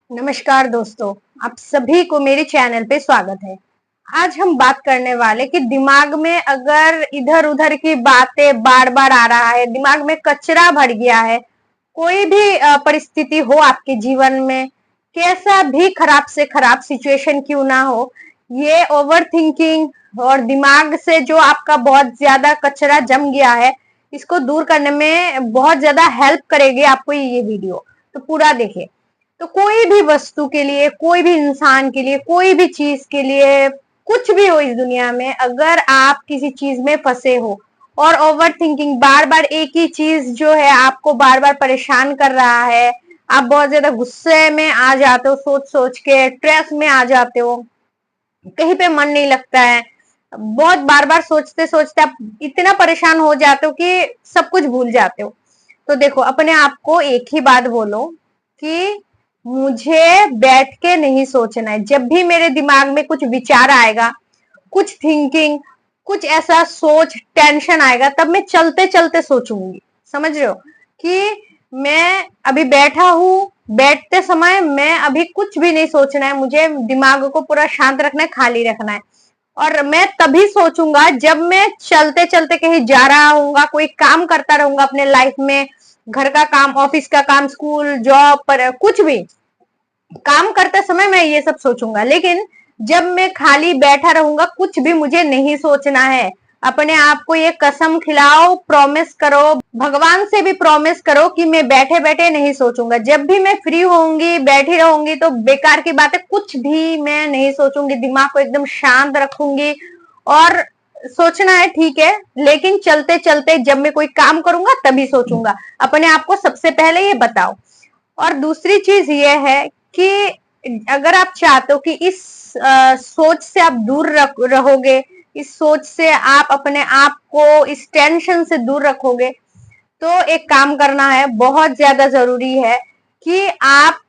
नमस्कार दोस्तों, आप सभी को मेरे चैनल पे स्वागत है। आज हम बात करने वाले कि दिमाग में अगर इधर उधर की बातें बार बार आ रहा है, दिमाग में कचरा भर गया है, कोई भी परिस्थिति हो आपके जीवन में, कैसा भी खराब से खराब सिचुएशन क्यों ना हो, ये ओवर थिंकिंग और दिमाग से जो आपका बहुत ज्यादा कचरा जम गया है, इसको दूर करने में बहुत ज्यादा हेल्प करेगी आपको ये वीडियो। तो पूरा देखिए। तो कोई भी वस्तु के लिए, कोई भी इंसान के लिए, कोई भी चीज के लिए, कुछ भी हो इस दुनिया में, अगर आप किसी चीज में फंसे हो और ओवर थिंकिंग बार बार एक ही चीज जो है आपको बार बार परेशान कर रहा है, आप बहुत ज्यादा गुस्से में आ जाते हो, सोच सोच के स्ट्रेस में आ जाते हो, कहीं पे मन नहीं लगता है, बहुत बार बार सोचते सोचते आप इतना परेशान हो जाते हो कि सब कुछ भूल जाते हो। तो देखो, अपने आप को एक ही बात बोलो कि मुझे बैठ के नहीं सोचना है। जब भी मेरे दिमाग में कुछ विचार आएगा, कुछ थिंकिंग, कुछ ऐसा सोच टेंशन आएगा, तब मैं चलते चलते सोचूंगी। समझ रहे हो कि मैं अभी बैठा हूं, बैठते समय मैं अभी कुछ भी नहीं सोचना है, मुझे दिमाग को पूरा शांत रखना है, खाली रखना है। और मैं तभी सोचूंगा जब मैं चलते चलते कहीं जा रहा हूँ, कोई काम करता रहूंगा अपने लाइफ में, घर का काम, ऑफिस का काम, स्कूल, जॉब पर, कुछ भी काम करते समय मैं ये सब सोचूंगा। लेकिन जब मैं खाली बैठा रहूंगा, कुछ भी मुझे नहीं सोचना है। अपने आप को ये कसम खिलाओ, प्रॉमिस करो, भगवान से भी प्रॉमिस करो कि मैं बैठे बैठे नहीं सोचूंगा। जब भी मैं फ्री होंगी, बैठी रहूंगी, तो बेकार की बातें कुछ भी मैं नहीं सोचूंगी, दिमाग को एकदम शांत रखूंगी। और सोचना है ठीक है, लेकिन चलते चलते जब मैं कोई काम करूंगा तभी सोचूंगा। अपने आप को सबसे पहले ये बताओ। और दूसरी चीज ये है कि अगर आप चाहते हो कि इस सोच से आप दूर रहोगे, इस सोच से आप अपने आप को इस टेंशन से दूर रखोगे, तो एक काम करना है, बहुत ज्यादा जरूरी है कि आप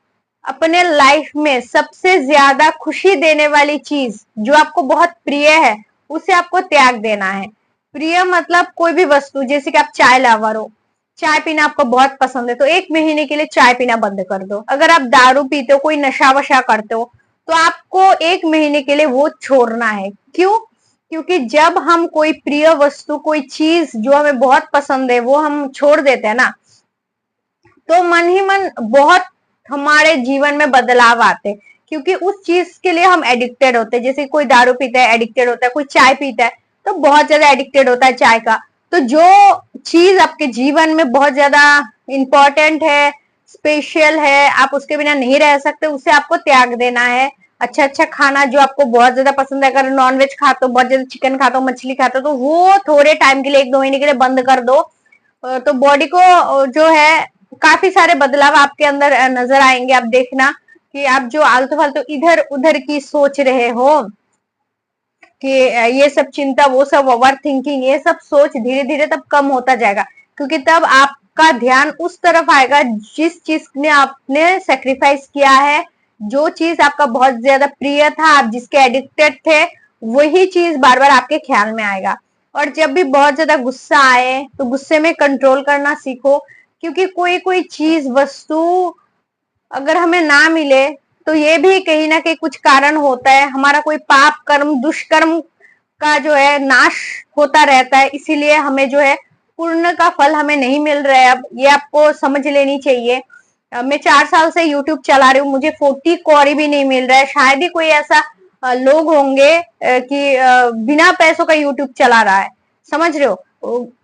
अपने लाइफ में सबसे ज्यादा खुशी देने वाली चीज जो आपको बहुत प्रिय है, उसे आपको त्याग देना है। प्रिय मतलब कोई भी वस्तु, जैसे कि आप चाय लवर हो, चाय पीना आपको बहुत पसंद है, तो 1 महीने के लिए चाय पीना बंद कर दो। अगर आप दारू पीते हो, कोई नशा वशा करते हो, तो आपको 1 महीने के लिए वो छोड़ना है। क्यों? क्योंकि जब हम कोई प्रिय वस्तु, कोई चीज जो हमें बहुत पसंद है, वो हम छोड़ देते हैं ना, तो मन ही मन बहुत हमारे जीवन में बदलाव आते हैं। क्योंकि उस चीज के लिए हम एडिक्टेड होते हैं। जैसे कोई दारू पीता है, एडिक्टेड होता है, कोई चाय पीता है तो बहुत ज्यादा एडिक्टेड होता है चाय का। तो जो चीज आपके जीवन में बहुत ज्यादा इंपॉर्टेंट है, स्पेशल है, आप उसके बिना नहीं रह सकते, उसे आपको त्याग देना है। अच्छा अच्छा खाना जो आपको बहुत ज्यादा पसंद है, अगर नॉनवेज खाते हो, बहुत ज्यादा चिकन खाते हो, मछली खाते हो, तो वो थोड़े टाइम के लिए, 1-2 महीने के लिए बंद कर दो। तो बॉडी को जो है काफी सारे बदलाव आपके अंदर नजर आएंगे। आप देखना कि आप जो आलतू फालतू इधर उधर की सोच रहे हो कि ये सब चिंता, वो सब ओवर थिंकिंग, ये सब सोच धीरे धीरे तब कम होता जाएगा। क्योंकि तब आपका ध्यान उस तरफ आएगा जिस चीज ने आपने सेक्रीफाइस किया है, जो चीज आपका बहुत ज्यादा प्रिय था, आप जिसके एडिक्टेड थे, वही चीज बार बार आपके ख्याल में आएगा। और जब भी बहुत ज्यादा गुस्सा आए तो गुस्से में कंट्रोल करना सीखो। क्योंकि कोई कोई चीज, वस्तु अगर हमें ना मिले, तो ये भी कहीं ना कहीं कुछ कारण होता है। हमारा कोई पाप कर्म, दुष्कर्म का जो है नाश होता रहता है, इसीलिए हमें जो है पुण्य का फल हमें नहीं मिल रहा है। अब ये आपको समझ लेनी चाहिए। मैं 4 साल से यूट्यूब चला रही हूँ, मुझे 40 कौड़ी भी नहीं मिल रहा है। शायद ही कोई ऐसा लोग होंगे कि बिना पैसों का यूट्यूब चला रहा है। समझ रहे हो?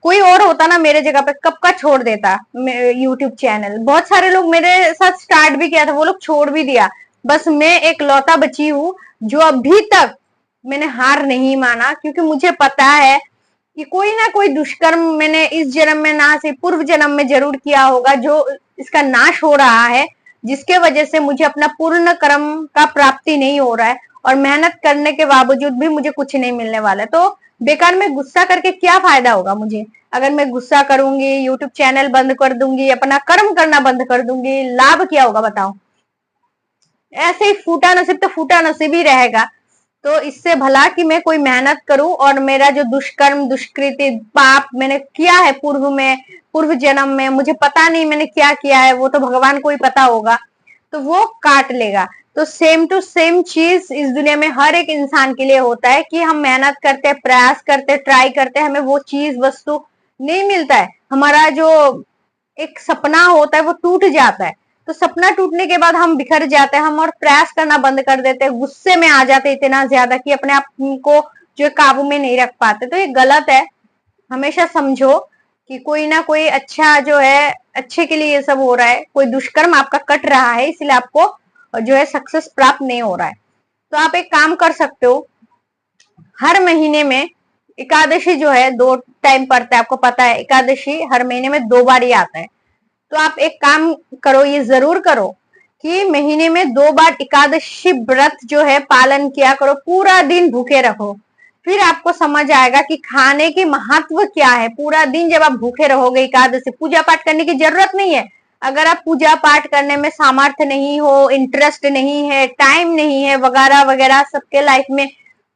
कोई और होता ना मेरे जगह पे, कब का छोड़ देता यूट्यूब चैनल। बहुत सारे लोग मेरे साथ स्टार्ट भी किया था, वो लोग छोड़ भी दिया। बस मैं एक लौता बची हूँ जो अभी तक मैंने हार नहीं माना। क्योंकि मुझे पता है कि कोई ना कोई दुष्कर्म मैंने इस जन्म में, ना से पूर्व जन्म में जरूर किया होगा, जो इसका नाश हो रहा है, जिसके वजह से मुझे अपना पूर्ण कर्म का प्राप्ति नहीं हो रहा है। और मेहनत करने के बावजूद भी मुझे कुछ नहीं मिलने वाला है। तो बेकार में गुस्सा करके क्या फायदा होगा मुझे? अगर मैं गुस्सा करूंगी, यूट्यूब चैनल बंद कर दूंगी, अपना कर्म करना बंद कर दूंगी, लाभ क्या होगा बताओ? ऐसे ही फूटा नसीब तो फूटा नसीब ही रहेगा। तो इससे भला कि मैं कोई मेहनत करूं और मेरा जो दुष्कर्म, दुष्कृति, पाप मैंने किया है पूर्व में, पूर्व जन्म में, मुझे पता नहीं मैंने क्या किया है, वो तो भगवान को ही पता होगा। तो वो काट लेगा। तो सेम टू सेम चीज इस दुनिया में हर एक इंसान के लिए होता है कि हम मेहनत करते हैं, प्रयास करते हैं, ट्राई करते हैं, हमें वो चीज वस्तु नहीं मिलता है, हमारा जो एक सपना होता है वो टूट जाता है। तो सपना टूटने के बाद हम बिखर जाते हैं, हम और प्रयास करना बंद कर देते हैं, गुस्से में आ जाते हैं इतना ज्यादा कि अपने आप को जो काबू में नहीं रख पाते। तो ये गलत है। हमेशा समझो कि कोई ना कोई अच्छा जो है, अच्छे के लिए ये सब हो रहा है, कोई दुष्कर्म आपका कट रहा है, इसलिए आपको जो है सक्सेस प्राप्त नहीं हो रहा है। तो आप एक काम कर सकते हो, हर महीने में एकादशी जो है 2 टाइम पड़ता है, आपको पता है एकादशी हर महीने में 2 बार ही आता है। तो आप एक काम करो, ये जरूर करो कि महीने में 2 बार एकादशी व्रत जो है पालन किया करो, पूरा दिन भूखे रहो। फिर आपको समझ आएगा कि खाने की महत्व क्या है। पूरा दिन जब आप भूखे रहोगे एकादशी, पूजा पाठ करने की जरूरत नहीं है। अगर आप पूजा पाठ करने में सामर्थ्य नहीं हो, इंटरेस्ट नहीं है, टाइम नहीं है, वगैरह वगैरह, सबके लाइफ में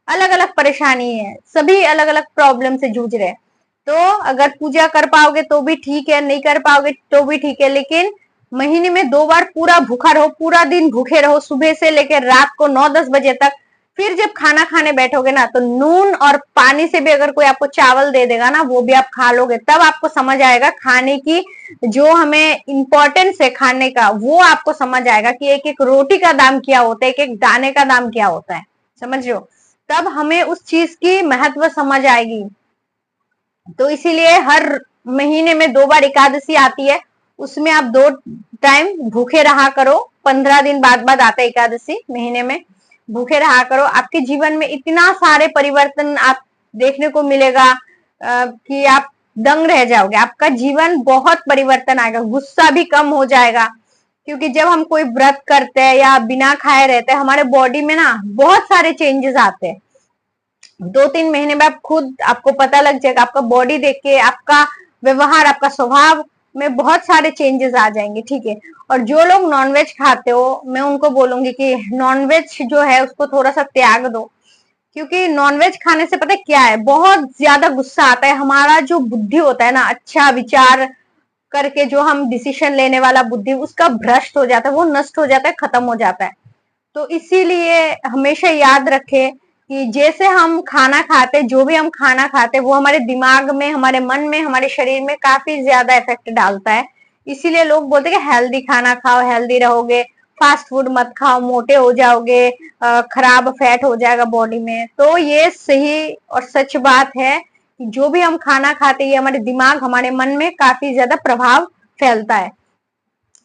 अलग अलग परेशानी है, सभी अलग अलग प्रॉब्लम से जूझ रहे हैं। तो अगर पूजा कर पाओगे तो भी ठीक है, नहीं कर पाओगे तो भी ठीक है, लेकिन महीने में 2 बार पूरा भूखा रहो, पूरा दिन भूखे रहो, सुबह से लेकर रात को 9-10 बजे तक। फिर जब खाना खाने बैठोगे ना, तो नून और पानी से भी अगर कोई आपको चावल दे देगा ना, वो भी आप खा लोगे। तब आपको समझ आएगा खाने की जो हमें इंपॉर्टेंस है खाने का, वो आपको समझ आएगा कि एक एक रोटी का दाम क्या होता है, एक एक दाने का दाम क्या होता है। समझ रहे हो? तब हमें उस चीज की महत्व समझ आएगी। तो इसीलिए हर महीने में 2 बार एकादशी आती है, उसमें आप 2 टाइम भूखे रहा करो। 15 दिन बाद बाद आता है एकादशी महीने में, भूखे रहा करो। आपके जीवन में इतना सारे परिवर्तन आप देखने को मिलेगा कि आप दंग रह जाओगे। आपका जीवन बहुत परिवर्तन आएगा, गुस्सा भी कम हो जाएगा। क्योंकि जब हम कोई व्रत करते हैं या बिना खाए रहते हैं, हमारे बॉडी में ना बहुत सारे चेंजेस आते हैं। 2-3 महीने में आप खुद आपको पता लग जाएगा, आपका बॉडी देख के, आपका व्यवहार, आपका स्वभाव में बहुत सारे चेंजेस आ जाएंगे। ठीक है? और जो लोग नॉनवेज खाते हो, मैं उनको बोलूंगी कि नॉनवेज जो है उसको थोड़ा सा त्याग दो। क्योंकि नॉनवेज खाने से पता है क्या है, बहुत ज्यादा गुस्सा आता है। हमारा जो बुद्धि होता है ना, अच्छा विचार करके जो हम डिसीजन लेने वाला बुद्धि, उसका भ्रष्ट हो जाता है, वो नष्ट हो जाता है, खत्म हो जाता है। तो इसीलिए हमेशा याद रखें कि जैसे हम खाना खाते, जो भी हम खाना खाते, वो हमारे दिमाग में, हमारे मन में, हमारे शरीर में काफी ज्यादा इफेक्ट डालता है। इसीलिए लोग बोलते हैं कि हेल्दी खाना खाओ, हेल्दी रहोगे, फास्ट फूड मत खाओ, मोटे हो जाओगे, खराब फैट हो जाएगा बॉडी में। तो ये सही और सच बात है कि जो भी हम खाना खाते, ये हमारे दिमाग, हमारे मन में काफी ज्यादा प्रभाव फैलता है।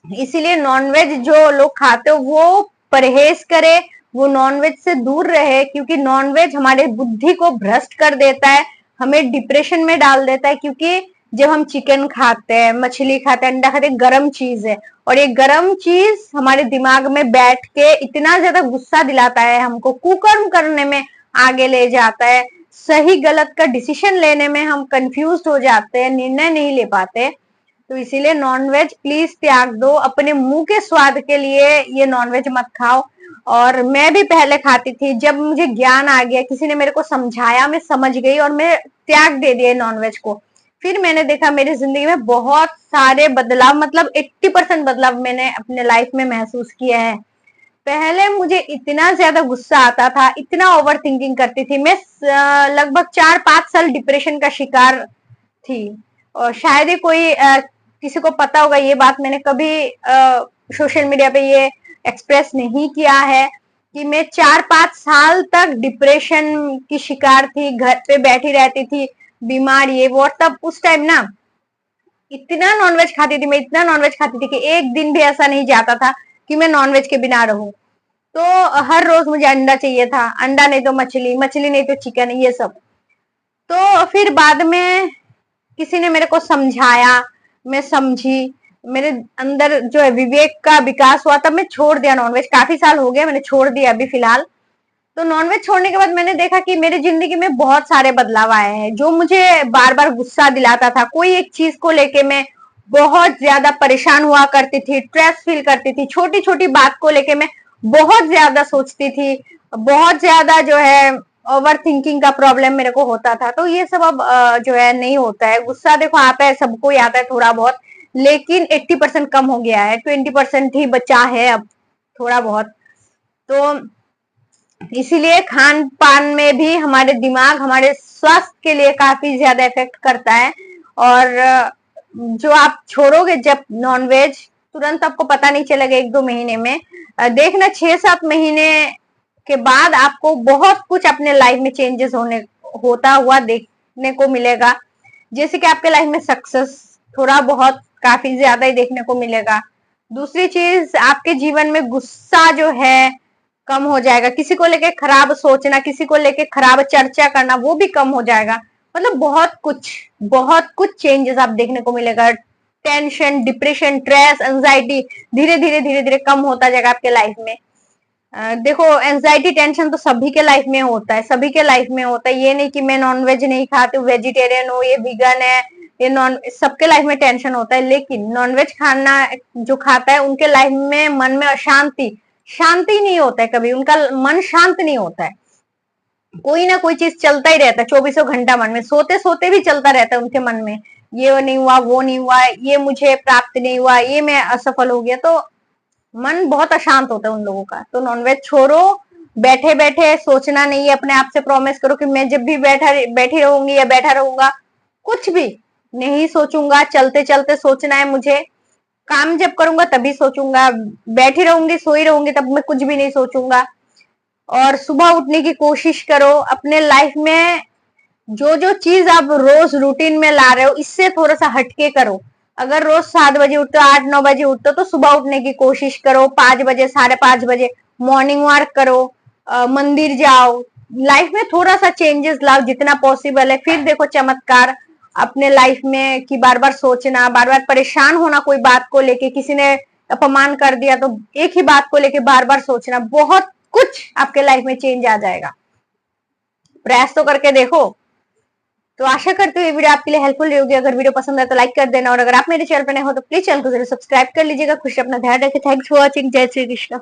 इसीलिए नॉनवेज जो लोग खाते हो वो परहेज करे, वो नॉनवेज से दूर रहे। क्योंकि नॉनवेज हमारे बुद्धि को भ्रष्ट कर देता है, हमें डिप्रेशन में डाल देता है। क्योंकि जब हम चिकन खाते हैं, मछली खाते हैं, अंडा खाते हैं, गर्म चीज है, और ये गर्म चीज हमारे दिमाग में बैठ के इतना ज्यादा गुस्सा दिलाता है, हमको कुकर्म करने में आगे ले जाता है, सही गलत का डिसीजन लेने में हम कंफ्यूज हो जाते हैं, निर्णय नहीं ले पाते। तो इसीलिए नॉनवेज प्लीज त्याग दो। अपने मुंह के स्वाद के लिए ये नॉनवेज मत खाओ। और मैं भी पहले खाती थी, जब मुझे ज्ञान आ गया, किसी ने मेरे को समझाया, मैं समझ गई और मैं त्याग दे दिया नॉनवेज को। फिर मैंने देखा मेरी जिंदगी में बहुत सारे बदलाव, मतलब 80% बदलाव मैंने अपने लाइफ में महसूस किया है। पहले मुझे इतना ज्यादा गुस्सा आता था, इतना ओवर थिंकिंग करती थी मैं, लगभग 4-5 साल डिप्रेशन का शिकार थी। और शायद ही कोई किसी को पता होगा ये बात, मैंने कभी सोशल मीडिया पे ये एक्सप्रेस नहीं किया है कि मैं 4-5 साल तक डिप्रेशन की शिकार थी, घर पे बैठी रहती थी, बीमार ये वो। और तब उस टाइम ना इतना नॉनवेज खाती थी मैं, इतना नॉनवेज खाती थी कि एक दिन भी ऐसा नहीं जाता था कि मैं नॉनवेज के बिना रहूं। तो हर रोज मुझे अंडा चाहिए था, अंडा नहीं तो मछली, मछली नहीं तो चिकन, ये सब। तो फिर बाद में किसी ने मेरे को समझाया, मैं समझी, मेरे अंदर जो है विवेक का विकास हुआ, तब मैं छोड़ दिया नॉनवेज। काफी साल हो गए मैंने छोड़ दिया अभी फिलहाल। तो नॉनवेज छोड़ने के बाद मैंने देखा कि मेरी जिंदगी में बहुत सारे बदलाव आए हैं। जो मुझे बार बार गुस्सा दिलाता था, कोई एक चीज को लेके मैं बहुत ज्यादा परेशान हुआ करती थी, स्ट्रेस फील करती थी, छोटी छोटी बात को लेके मैं बहुत ज्यादा सोचती थी, बहुत ज्यादा जो है ओवर थिंकिंग का प्रॉब्लम मेरे को होता था। तो ये सब अब जो है नहीं होता है। गुस्सा देखो आता है, सबको ही आता है थोड़ा बहुत, लेकिन 80% कम हो गया है, 20% ही बचा है अब। थोड़ा बहुत। तो इसीलिए खान पान में भी हमारे दिमाग, हमारे स्वास्थ्य के लिए काफी ज्यादा इफेक्ट करता है। और जो आप छोड़ोगे जब नॉनवेज, तुरंत आपको पता नहीं चलेगा 1-2 महीने में, देखना 6-7 महीने के बाद आपको बहुत कुछ अपने लाइफ में चेंजेस होता हुआ देखने को मिलेगा। जैसे कि आपके लाइफ में सक्सेस थोड़ा बहुत काफी ज्यादा ही देखने को मिलेगा। दूसरी चीज, आपके जीवन में गुस्सा जो है कम हो जाएगा। किसी को लेके खराब सोचना, किसी को लेके खराब चर्चा करना, वो भी कम हो जाएगा। मतलब बहुत कुछ चेंजेस आप देखने को मिलेगा। टेंशन, डिप्रेशन, स्ट्रेस, एंजाइटी धीरे धीरे कम होता जाएगा आपके लाइफ में। देखो, एंजाइटी, टेंशन तो सभी के लाइफ में होता है, सभी के लाइफ में होता है। ये नहीं कि मैं नॉनवेज नहीं खाती हूँ, वेजिटेरियन हूँ, ये वीगन है, ये नॉन, सबके लाइफ में टेंशन होता है। लेकिन नॉनवेज खाना जो खाता है उनके लाइफ में मन में शांति नहीं होता है, कभी उनका मन शांत नहीं होता है। कोई ना कोई चीज चलता ही रहता है 24 घंटा मन में, सोते सोते भी चलता रहता है उनके मन में। ये नहीं हुआ, वो नहीं हुआ, ये मुझे प्राप्त नहीं हुआ, ये मैं असफल हो गया। तो मन बहुत अशांत होता है उन लोगों का। तो नॉनवेज छोड़ो, बैठे बैठे सोचना नहीं है। अपने आप से प्रॉमिस करो कि मैं जब भी बैठी रहूंगी या बैठा रहूंगा, कुछ भी नहीं सोचूंगा। चलते चलते सोचना है मुझे, काम जब करूंगा तभी सोचूंगा, बैठी रहूंगी, सोई रहूंगी, तब मैं कुछ भी नहीं सोचूंगा। और सुबह उठने की कोशिश करो। अपने लाइफ में जो जो चीज आप रोज रूटीन में ला रहे हो, इससे थोड़ा सा हटके करो। अगर रोज 7 बजे उठते हो, 8-9 बजे उठते हो, तो सुबह उठने की कोशिश करो। 5 बजे, 5:30 बजे मॉर्निंग वॉक करो, मंदिर जाओ। लाइफ में थोड़ा सा चेंजेस लाओ जितना पॉसिबल है। फिर देखो चमत्कार अपने लाइफ में, कि बार बार सोचना, बार बार परेशान होना कोई बात को लेके, किसी ने अपमान कर दिया तो एक ही बात को लेके बार बार सोचना, बहुत कुछ आपके लाइफ में चेंज आ जाएगा। प्रयास तो करके देखो। तो आशा करती हूँ ये वीडियो आपके लिए हेल्पफुल रही होगी। अगर वीडियो पसंद है तो लाइक कर देना, और अगर आप मेरे चैनल पर नए हो तो प्लीज चैनल को जरूर सब्सक्राइब कर लीजिएगा। खुश अपना ध्यान रखें। Thanks for watching. जय श्री कृष्ण।